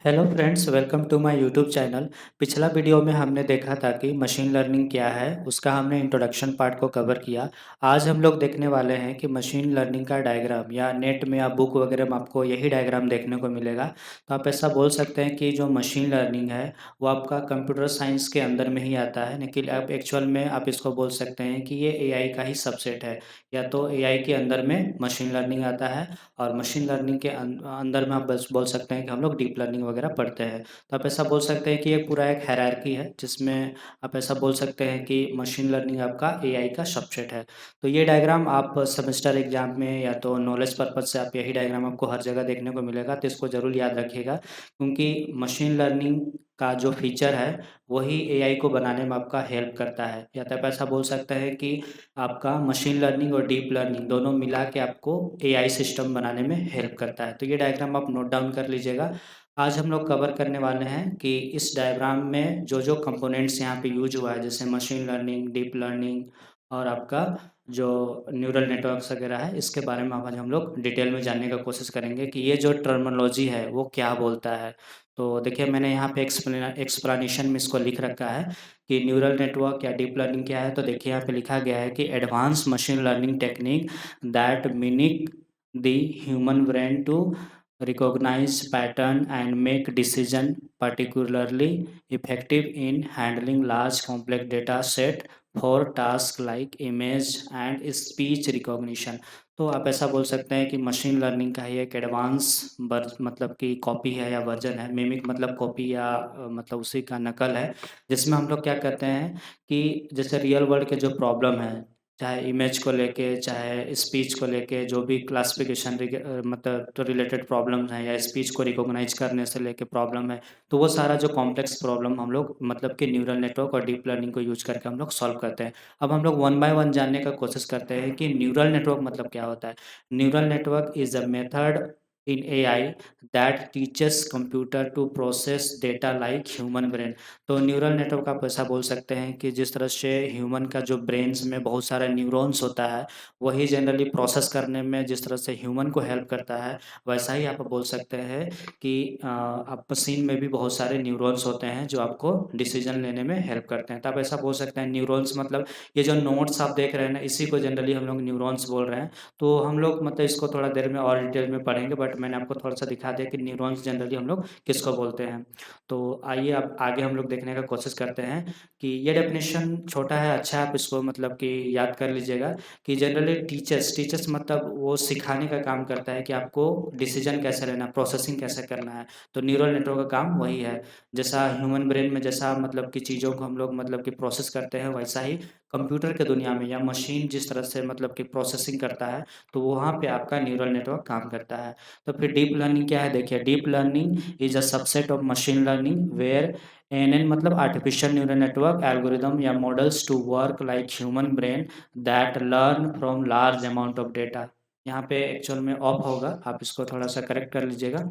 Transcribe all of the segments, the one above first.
Hello friends, welcome to my YouTube channel. पिछला video में हमने देखा था कि मशीन लर्निंग क्या है, उसका हमने इंट्रोडक्शन पार्ट को कवर किया। आज हम लोग देखने वाले हैं कि मशीन लर्निंग का डायग्राम या नेट में या बुक वगैरह में आपको यही डायग्राम देखने को मिलेगा। तो आप ऐसा बोल सकते हैं कि जो मशीन लर्निंग है वो आपका कंप्यूटर साइंस के अंदर में ही आता है, लेकिन आप एक्चुअल में आप इसको बोल सकते हैं कि ये एआई का ही सबसेट है। या तो एआई के अंदर में मशीन लर्निंग आता है और मशीन लर्निंग के अंदर में आप बस बोल सकते हैं कि हम लोग डीप लर्निंग वगैरह पढ़ते हैं। तो आप ऐसा बोल सकते हैं कि ये पूरा एक हायरार्की है, जिसमें आप ऐसा बोल सकते हैं कि मशीन लर्निंग आपका एआई का सबसेट है। तो ये डायग्राम आप सेमेस्टर एग्जाम में या तो नॉलेज पर्पज से आप यही डायग्राम आपको हर जगह देखने को मिलेगा, तो इसको ज़रूर याद रखिएगा, क्योंकि मशीन लर्निंग का जो फीचर है वही एआई को बनाने में आपका हेल्प करता है। या तो आप ऐसा बोल सकते हैं कि आपका मशीन लर्निंग और डीप लर्निंग दोनों मिला के आपको एआई सिस्टम बनाने में हेल्प करता है। तो ये डायग्राम आप नोट डाउन कर लीजिएगा। आज हम लोग कवर करने वाले हैं कि इस डायग्राम में जो जो कंपोनेंट्स यहाँ पे यूज हुआ है, जैसे मशीन लर्निंग, डीप लर्निंग और आपका जो न्यूरल नेटवर्क्स वगैरह है, इसके बारे में आज हम लोग डिटेल में जानने का कोशिश करेंगे कि ये जो टर्मिनोलॉजी है वो क्या बोलता है। तो देखिए, मैंने यहाँ पे एक्सप्लेनेशन में इसको लिख रखा है कि न्यूरल नेटवर्क या डीप लर्निंग क्या है। तो देखिए, यहाँ पे लिखा गया है कि advance machine learning technique that mimic the human brain to recognize pattern and make decision, particularly effective in handling large complex data set for tasks like image and speech recognition। तो आप ऐसा बोल सकते हैं कि मशीन लर्निंग का ही एक advance मतलब कि कॉपी है या वर्जन है। मिमिक मतलब कॉपी या मतलब उसी का नकल है, जिसमें हम लोग क्या करते हैं कि जैसे रियल वर्ल्ड के जो प्रॉब्लम है, चाहे इमेज को लेके चाहे स्पीच को लेके, जो भी क्लासिफिकेशन मतलब तो रिलेटेड प्रॉब्लम्स हैं या स्पीच को रिकॉग्नाइज करने से लेके प्रॉब्लम है, तो वो सारा जो कॉम्प्लेक्स प्रॉब्लम हम लोग मतलब कि न्यूरल नेटवर्क और डीप लर्निंग को यूज करके हम लोग सॉल्व करते हैं। अब हम लोग वन बाय वन जानने का कोशिश करते हैं कि न्यूरल नेटवर्क मतलब क्या होता है। Neural network is a method in AI that teaches computer to process data like human brain. तो न्यूरल नेटवर्क आप ऐसा बोल सकते हैं कि जिस तरह से ह्यूमन का जो ब्रेन्स में बहुत सारा न्यूरॉन्स होता है, वही जनरली प्रोसेस करने में जिस तरह से ह्यूमन को हेल्प करता है, वैसा ही आप बोल सकते हैं कि आप मशीन में भी बहुत सारे न्यूरॉन्स होते हैं जो आपको डिसीजन लेने में हेल्प करते हैं। तो आप ऐसा बोल सकते हैं न्यूरॉन्स मतलब ये जो नोट्स आप देख रहे हैं ना, इसी को जनरली हम लोग न्यूरॉन्स बोल रहे हैं। तो हम लोग मतलब इसको थोड़ा देर में और डिटेल में पढ़ेंगे, बट मैंने आपको थोड़ा सा दिखा दिया कि न्यूरॉन्स जनरली हम लोग किसको बोलते हैं। तो आइए अब आगे हम लोग देखने का कोशिश करते हैं कि ये डेफिनेशन छोटा है, अच्छा है, आप इसको मतलब कि याद कर लीजिएगा कि जनरली टीचर्स मतलब वो सिखाने का काम करता है कि आपको डिसीजन कैसे लेना, प्रोसेसिंग कैसे करना है। तो न्यूरल नेटवर्क का काम वही है। जैसा ह्यूमन ब्रेन में जैसा मतलब कि चीज़ों को हम लोग मतलब कि प्रोसेस करते हैं, वैसा ही कंप्यूटर के दुनिया में या मशीन जिस तरह से मतलब कि प्रोसेसिंग करता है, तो वहाँ पे आपका न्यूरल नेटवर्क काम करता है। तो फिर डीप लर्निंग क्या है, देखिए, deep learning is a subset of machine learning where ANN मतलब आर्टिफिशियल न्यूरल नेटवर्क एल्गोरिदम या models to work like human brain that learn from large amount of data. यहाँ पे एक्चुअल में ऑफ होगा, आप इसको थोड़ा सा करेक्ट कर लीजिएगा।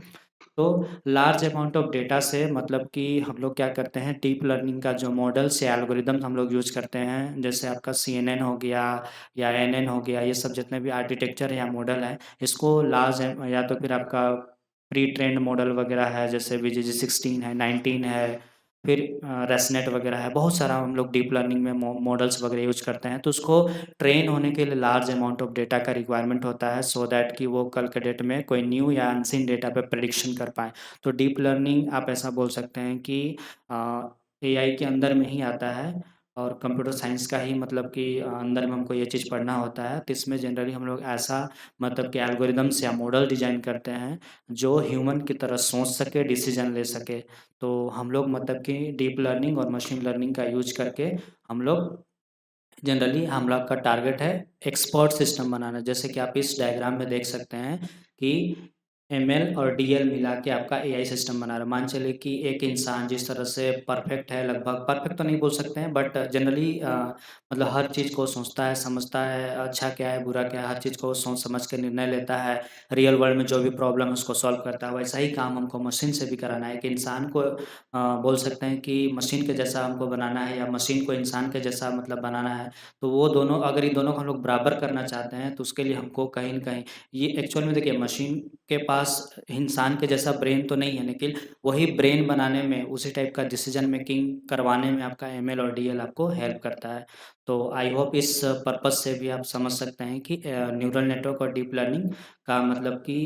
तो लार्ज अमाउंट ऑफ डेटा से मतलब कि हम लोग क्या करते हैं, डीप लर्निंग का जो मॉडल्स या एल्गोरिदम हम लोग यूज करते हैं, जैसे आपका सीएनएन हो गया या एएनएन हो गया, ये सब जितने भी आर्किटेक्चर या मॉडल है, इसको लार्ज या तो फिर आपका प्री ट्रेंड मॉडल वगैरह है, जैसे VGG16 है, 19 है, फिर रेसनेट वगैरह है, बहुत सारा हम लोग डीप लर्निंग में मॉडल्स वगैरह यूज करते हैं। तो उसको ट्रेन होने के लिए लार्ज अमाउंट ऑफ डेटा का रिक्वायरमेंट होता है, सो दैट कि वो कल के डेट में कोई न्यू या अनसीन डेटा पे प्रिडिक्शन कर पाए। तो डीप लर्निंग आप ऐसा बोल सकते हैं कि एआई के अंदर में ही आता है और कंप्यूटर साइंस का ही मतलब कि अंदर में हमको ये चीज़ पढ़ना होता है। तो इसमें जनरली हम लोग ऐसा मतलब कि एल्गोरिदम्स या मॉडल डिजाइन करते हैं जो ह्यूमन की तरह सोच सके, डिसीजन ले सके। तो हम लोग मतलब कि डीप लर्निंग और मशीन लर्निंग का यूज करके हम लोग जनरली हम लोग का टारगेट है एक्सपर्ट सिस्टम बनाना। जैसे कि आप इस डायग्राम में देख सकते हैं कि एमएल और डीएल मिला के आपका एआई सिस्टम बना रहा है। मान चलिए कि एक इंसान जिस तरह से परफेक्ट है, लगभग परफेक्ट तो नहीं बोल सकते हैं, बट जनरली मतलब हर चीज़ को सोचता है, समझता है, अच्छा क्या है बुरा क्या है, हर चीज़ को सोच समझ के निर्णय लेता है, रियल वर्ल्ड में जो भी प्रॉब्लम है उसको सॉल्व करता है। वैसा ही काम हमको मशीन से भी कराना है कि इंसान को बोल सकते हैं कि मशीन के जैसा हमको बनाना है या मशीन को इंसान के जैसा मतलब बनाना है। तो वो दोनों, अगर ये दोनों को हम लोग बराबर करना चाहते हैं, तो उसके लिए हमको कहीं न कहीं ये एक्चुअल में देखिए, मशीन के पास इंसान के जैसा ब्रेन तो नहीं है, लेकिन वही ब्रेन बनाने में, उसी टाइप का डिसीजन मेकिंग करवाने में आपका एमएल और डीएल आपको हेल्प करता है। तो आई होप इस पर्पज़ से भी आप समझ सकते हैं कि न्यूरल नेटवर्क और डीप लर्निंग का मतलब कि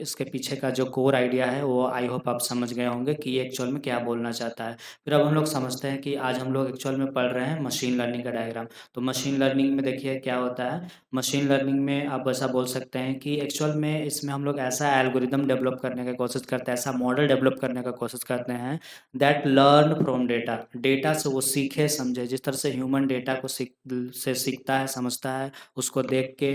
इसके पीछे का जो कोर आइडिया है वो आई होप आप समझ गए होंगे कि ये एक्चुअल में क्या बोलना चाहता है। फिर अब हम लोग समझते हैं कि आज हम लोग एक्चुअल में पढ़ रहे हैं मशीन लर्निंग का डायग्राम। तो मशीन लर्निंग में देखिए क्या होता है, मशीन लर्निंग में आप ऐसा बोल सकते हैं कि एक्चुअल में इसमें हम लोग ऐसा एल्गोरिदम डेवलप करने का कोशिश करते हैं, ऐसा मॉडल डेवलप करने का कोशिश करते हैं that learn from data. Data से वो सीखे समझे, जिस तरह से ह्यूमन डेटा को सीखता है, समझता है, उसको देख के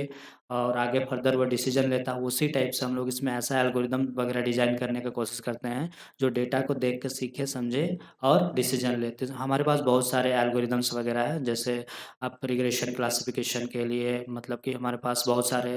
और आगे फर्दर वो डिसीजन लेता है, उसी टाइप से हम लोग इसमें ऐसा एल्गोरिदम वगैरह डिज़ाइन करने की कोशिश करते हैं जो डेटा को देख के सीखे, समझे और डिसीजन लेते हैं। हमारे पास बहुत सारे एल्गोरिदम्स वगैरह हैं, जैसे आप रिग्रेशन क्लासिफिकेशन के लिए मतलब कि हमारे पास बहुत सारे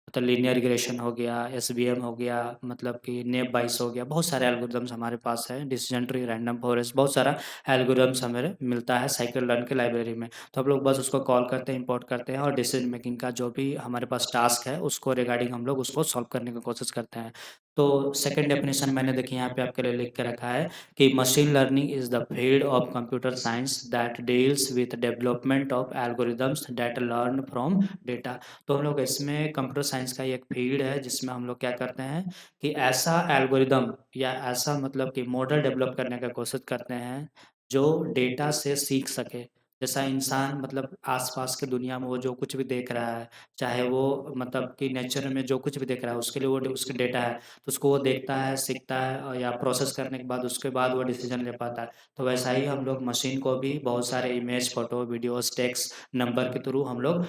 मतलब लीनियर रिग्रेशन हो गया, एसवीएम हो गया, मतलब कि नेव बाइस हो गया, बहुत सारे एल्गोरिदम्स हमारे पास हैं, डिसीजन ट्री, रैंडम फॉरेस्ट, बहुत सारा एल्गोरिदम्स हमें मिलता है साइकिल लर्न के लाइब्रेरी में। तो हम लोग बस उसको कॉल करते हैं, इंपोर्ट करते हैं और डिसीजन मेकिंग का जो भी हमारे पास टास्क है उसको रिगार्डिंग हम लोग उसको सॉल्व करने की कोशिश करते हैं। तो सेकंड डेफिनेशन मैंने देखिए यहाँ पे आपके लिए लिख के रखा है कि machine learning is the field of computer science that deals with development of algorithms that learn from data. तो हम लोग इसमें कंप्यूटर साइंस का एक फील्ड है जिसमें हम लोग क्या करते हैं कि ऐसा एल्गोरिदम या ऐसा मतलब कि मॉडल डेवलप करने का कोशिश करते हैं जो डेटा से सीख सके। जैसा इंसान मतलब आसपास की दुनिया में वो जो कुछ भी देख रहा है, चाहे वो मतलब कि नेचर में जो कुछ भी देख रहा है उसके लिए वो उसके डेटा है, तो उसको वो देखता है, सीखता है और या प्रोसेस करने के बाद उसके बाद वो डिसीजन ले पाता है। तो वैसा ही हम लोग मशीन को भी बहुत सारे image, photo, videos, text, number के थ्रू हम लोग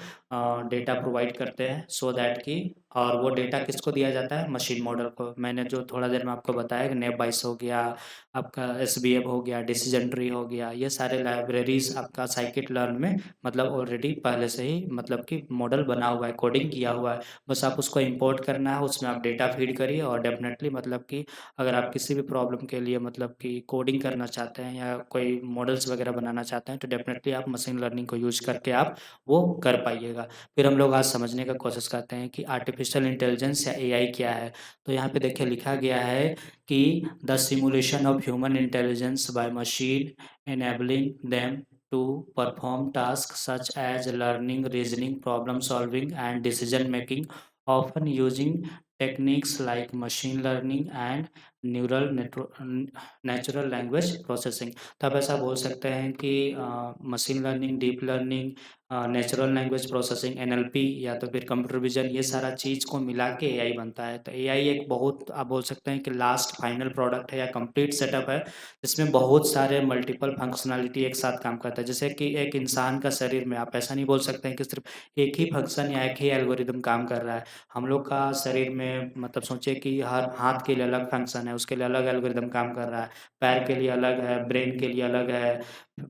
डेटा प्रोवाइड करते हैं सो दैट कि और वो डेटा किसको दिया जाता है, मशीन मॉडल को। मैंने जो थोड़ा देर में आपको बताया कि नेव बाइस हो गया, आपका एसवीएम हो गया, डिसीजन ट्री हो गया, ये सारे लाइब्रेरीज आपका साइकिट लर्न में मतलब ऑलरेडी पहले से ही मतलब कि मॉडल बना हुआ है, कोडिंग किया हुआ है, बस आप उसको इंपोर्ट करना है, उसमें आप डेटा फीड करिए और डेफिनेटली मतलब कि अगर आप किसी भी प्रॉब्लम के लिए मतलब कि कोडिंग करना चाहते हैं या कोई मॉडल्स वगैरह बनाना चाहते हैं तो डेफिनेटली आप मशीन लर्निंग को यूज करके आप वो कर पाइएगा। फिर हम लोग आज समझने का कोशिश करते हैं कि आर्टिफिशियल इंटेलिजेंस या एआई क्या है। तो यहाँ पे देखिए लिखा गया है कि the simulation of human intelligence by machine enabling them to perform tasks such as learning, reasoning, problem solving, and decision making, often using techniques like machine learning and natural language processing. तो आप ऐसा बोल सकते हैं कि machine learning, deep learning, natural language processing, NLP या तो फिर कंप्यूटर विजन, ये सारा चीज़ को मिला के एआई बनता है। तो एआई एक बहुत आप बोल सकते हैं कि लास्ट फाइनल प्रोडक्ट है या कंप्लीट सेटअप है जिसमें बहुत सारे मल्टीपल फंक्शनैलिटी एक साथ काम करता है। जैसे कि एक इंसान का शरीर में आप ऐसा नहीं बोल सकते हैं कि सिर्फ एक ही फंक्शन या एक ही एल्गोरिदम काम कर रहा है। हम लोग का शरीर में मतलब सोचिए कि हर हाथ के लिए अलग फंक्शन है, उसके लिए अलग एल्गोरिदम काम कर रहा है, पैर के लिए अलग है, ब्रेन के लिए अलग है,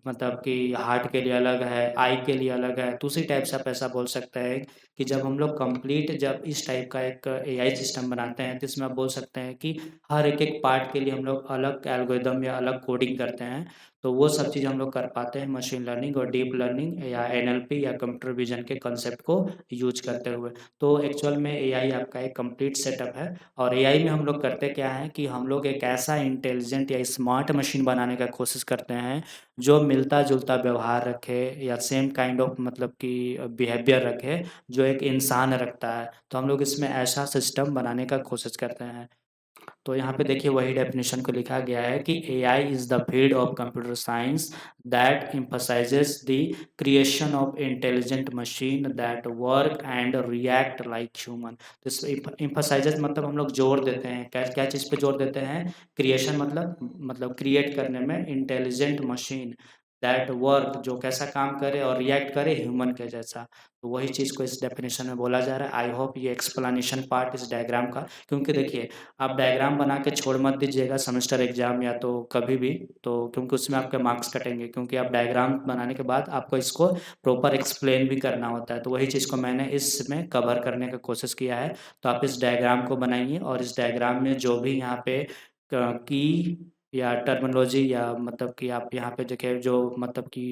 मतलब कि हार्ट के लिए अलग है, आई के लिए अलग है। तो उसी टाइप से आप ऐसा बोल सकते हैं कि जब हम लोग कंप्लीट जब इस टाइप का एक एआई सिस्टम बनाते हैं तो इसमें आप बोल सकते हैं कि हर एक पार्ट के लिए हम लोग अलग एल्गोरिदम या अलग कोडिंग करते हैं। तो वो सब चीज़ हम लोग कर पाते हैं मशीन लर्निंग और डीप लर्निंग या एनएलपी या कंप्यूटर विजन के कंसेप्ट को यूज करते हुए। तो एक्चुअल में एआई आपका एक कंप्लीट सेटअप है और एआई में हम लोग करते क्या हैं कि हम लोग एक ऐसा इंटेलिजेंट या स्मार्ट मशीन बनाने का कोशिश करते हैं जो मिलता-जुलता व्यवहार रखे या सेम काइंड ऑफ मतलब कि बिहेवियर रखे जो एक इंसान रखता है। तो हम लोग इसमें ऐसा सिस्टम बनाने का कोशिश करते हैं। तो यहाँ पे देखिए वही डेफिनेशन को लिखा गया है कि AI is the field of computer science that emphasises the creation of intelligent machine that work and react like human. तो इस एम्फसाइजेस मतलब हम लोग जोर देते हैं, क्या क्या चीज़ पे जोर देते हैं, क्रिएशन मतलब क्रिएट करने में, इंटेलिजेंट मशीन दैट वर्क जो कैसा काम करे और रिएक्ट करे ह्यूमन के जैसा। तो वही चीज़ को इस डेफिनेशन में बोला जा रहा है। आई होप ये एक्सप्लेनेशन पार्ट इस डायग्राम का, क्योंकि देखिए आप डायग्राम बना के छोड़ मत दीजिएगा सेमेस्टर एग्जाम या तो कभी भी, तो क्योंकि उसमें आपके मार्क्स कटेंगे, क्योंकि आप डायग्राम बनाने के बाद आपको इसको प्रॉपर एक्सप्लेन भी करना होता है। तो वही चीज़ को मैंने इसमें कवर करने का कोशिश किया है। तो आप इस डायग्राम को बनाइए और इस डायग्राम में जो भी यहाँ पे की या टर्मिनोलॉजी या मतलब कि आप यहाँ पे देखिए जो मतलब कि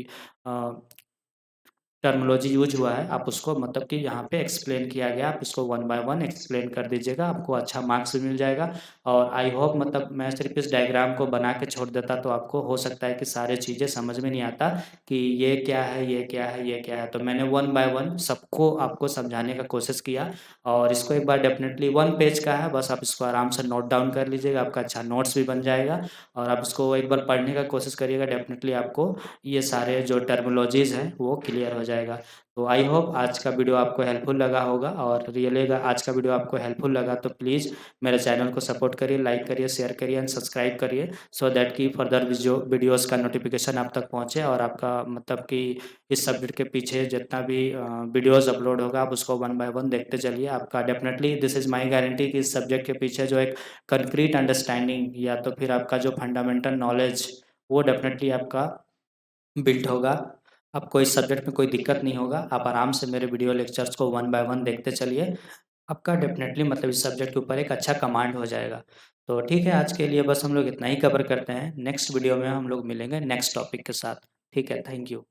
टर्मिनोलॉजी यूज हुआ है आप उसको मतलब कि यहाँ पे एक्सप्लेन किया गया, आप इसको वन बाय वन एक्सप्लेन कर दीजिएगा, आपको अच्छा मार्क्स भी मिल जाएगा। और आई होप मतलब मैं सिर्फ इस डायग्राम को बना के छोड़ देता तो आपको हो सकता है कि सारी चीज़ें समझ में नहीं आता कि ये क्या है, ये क्या है, ये क्या है। तो मैंने वन बाय वन सबको आपको समझाने का कोशिश किया। और इसको एक बार डेफिनेटली 1 पेज का है, बस आप इसको आराम से नोट डाउन कर लीजिएगा, आपका अच्छा नोट्स भी बन जाएगा। और आप इसको एक बार पढ़ने का कोशिश करिएगा, डेफिनेटली आपको ये सारे जो टर्मिनोलॉजीज़ हैं वो क्लियर हो जाएगा। तो आई होप आज का वीडियो आपको हेल्पफुल लगा होगा, और रियली अगर आज का वीडियो आपको हेल्पफुल लगा तो प्लीज़ मेरे चैनल को सपोर्ट करिए, लाइक करिए, शेयर करिए एंड सब्सक्राइब करिए, सो दैट कि फर्दर वीडियोज़ का नोटिफिकेशन आप तक पहुँचे। और आपका मतलब कि इस सब्जेक्ट के पीछे जितना भी वीडियोज़ अपलोड होगा आप उसको वन बाय वन देखते चलिए। आपका definitely this is my guarantee कि इस सब्जेक्ट के पीछे जो एक कंक्रीट अंडरस्टैंडिंग या तो फिर आपका जो फंडामेंटल नॉलेज वो डेफिनेटली आपका बिल्ड होगा। आपको इस सब्जेक्ट में कोई दिक्कत नहीं होगा, आप आराम से मेरे वीडियो लेक्चर्स को वन बाय वन देखते चलिए। आपका डेफिनेटली मतलब इस सब्जेक्ट के ऊपर एक अच्छा कमांड हो जाएगा। तो ठीक है, आज के लिए बस हम लोग इतना ही कवर करते हैं। नेक्स्ट वीडियो में हम लोग मिलेंगे नेक्स्ट टॉपिक के साथ। ठीक है, थैंक यू।